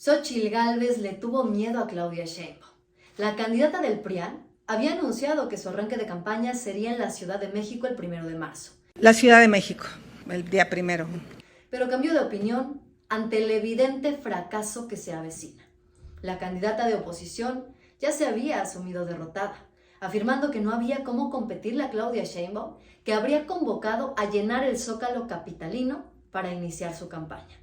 Xóchitl Gálvez le tuvo miedo a Claudia Sheinbaum. La candidata del PRIAN había anunciado que su arranque de campaña sería en la Ciudad de México el 1 de marzo. La Ciudad de México, el día 1. Pero cambió de opinión ante el evidente fracaso que se avecina. La candidata de oposición ya se había asumido derrotada, afirmando que no había cómo competirle a Claudia Sheinbaum, que habría convocado a llenar el Zócalo capitalino para iniciar su campaña.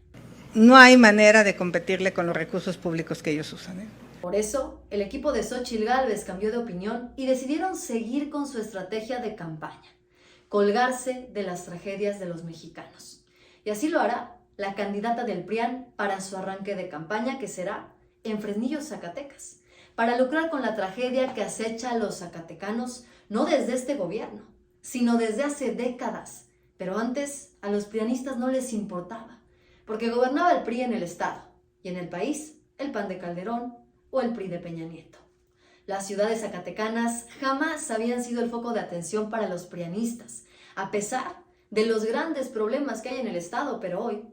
No hay manera de competirle con los recursos públicos que ellos usan. Por eso, el equipo de Xóchitl Gálvez cambió de opinión y decidieron seguir con su estrategia de campaña, colgarse de las tragedias de los mexicanos. Y así lo hará la candidata del PRIAN para su arranque de campaña, que será en Fresnillo, Zacatecas, para lucrar con la tragedia que acecha a los zacatecanos no desde este gobierno, sino desde hace décadas. Pero antes a los prianistas no les importaba, porque gobernaba el PRI en el Estado y en el país el PAN de Calderón o el PRI de Peña Nieto. Las ciudades zacatecanas jamás habían sido el foco de atención para los prianistas, a pesar de los grandes problemas que hay en el Estado, pero hoy,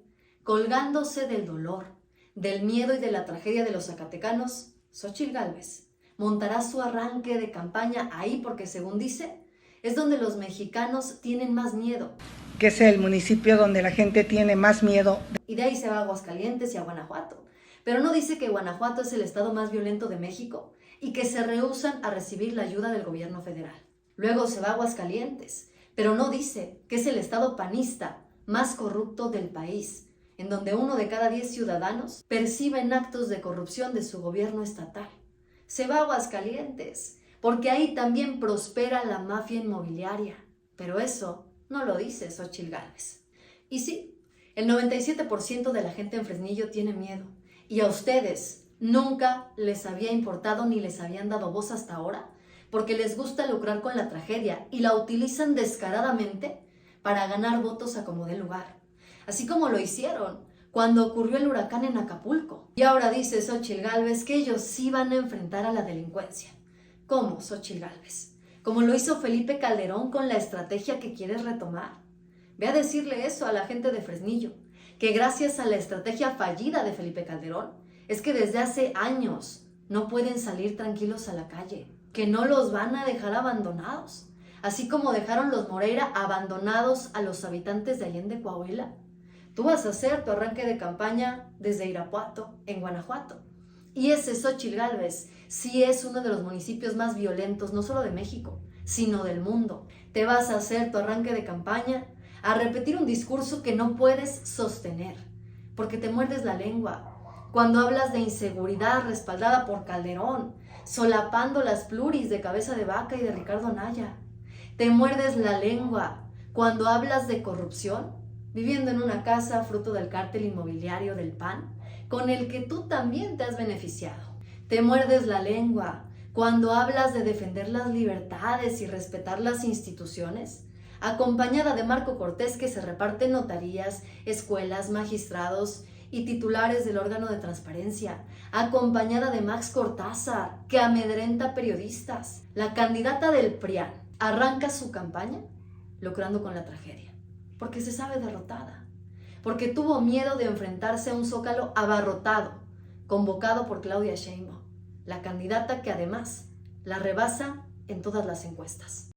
colgándose del dolor, del miedo y de la tragedia de los zacatecanos, Xóchitl Gálvez montará su arranque de campaña ahí porque, según dice, es donde los mexicanos tienen más miedo. Que es el municipio donde la gente tiene más miedo. Y de ahí se va a Aguascalientes y a Guanajuato. Pero no dice que Guanajuato es el estado más violento de México y que se rehúsan a recibir la ayuda del gobierno federal. Luego se va a Aguascalientes, pero no dice que es el estado panista más corrupto del país, en donde 1 de cada 10 ciudadanos perciben actos de corrupción de su gobierno estatal. Se va a Aguascalientes, porque ahí también prospera la mafia inmobiliaria. Pero eso no lo dice Xóchitl Gálvez. Y sí, el 97% de la gente en Fresnillo tiene miedo. Y a ustedes nunca les había importado ni les habían dado voz hasta ahora, porque les gusta lucrar con la tragedia y la utilizan descaradamente para ganar votos a como dé lugar. Así como lo hicieron cuando ocurrió el huracán en Acapulco. Y ahora dice Xóchitl Gálvez que ellos sí van a enfrentar a la delincuencia. ¿Cómo, Xóchitl Gálvez? Como lo hizo Felipe Calderón con la estrategia que quieres retomar. Ve a decirle eso a la gente de Fresnillo, que gracias a la estrategia fallida de Felipe Calderón, es que desde hace años no pueden salir tranquilos a la calle, que no los van a dejar abandonados, así como dejaron los Moreira abandonados a los habitantes de Allende, Coahuila. Tú vas a hacer tu arranque de campaña desde Irapuato, en Guanajuato. Y ese Xóchitl Gálvez sí es uno de los municipios más violentos, no solo de México, sino del mundo. Te vas a hacer tu arranque de campaña a repetir un discurso que no puedes sostener, porque te muerdes la lengua cuando hablas de inseguridad respaldada por Calderón, solapando las pluris de Cabeza de Vaca y de Ricardo Anaya. Te muerdes la lengua cuando hablas de corrupción, viviendo en una casa fruto del cártel inmobiliario del PAN, con el que tú también te has beneficiado. Te muerdes la lengua cuando hablas de defender las libertades y respetar las instituciones, acompañada de Marco Cortés, que se reparte notarías, escuelas, magistrados y titulares del órgano de transparencia, acompañada de Max Cortázar, que amedrenta periodistas. La candidata del PRIAN arranca su campaña lucrando con la tragedia, porque se sabe derrotada, porque tuvo miedo de enfrentarse a un Zócalo abarrotado, convocado por Claudia Sheinbaum, la candidata que además la rebasa en todas las encuestas.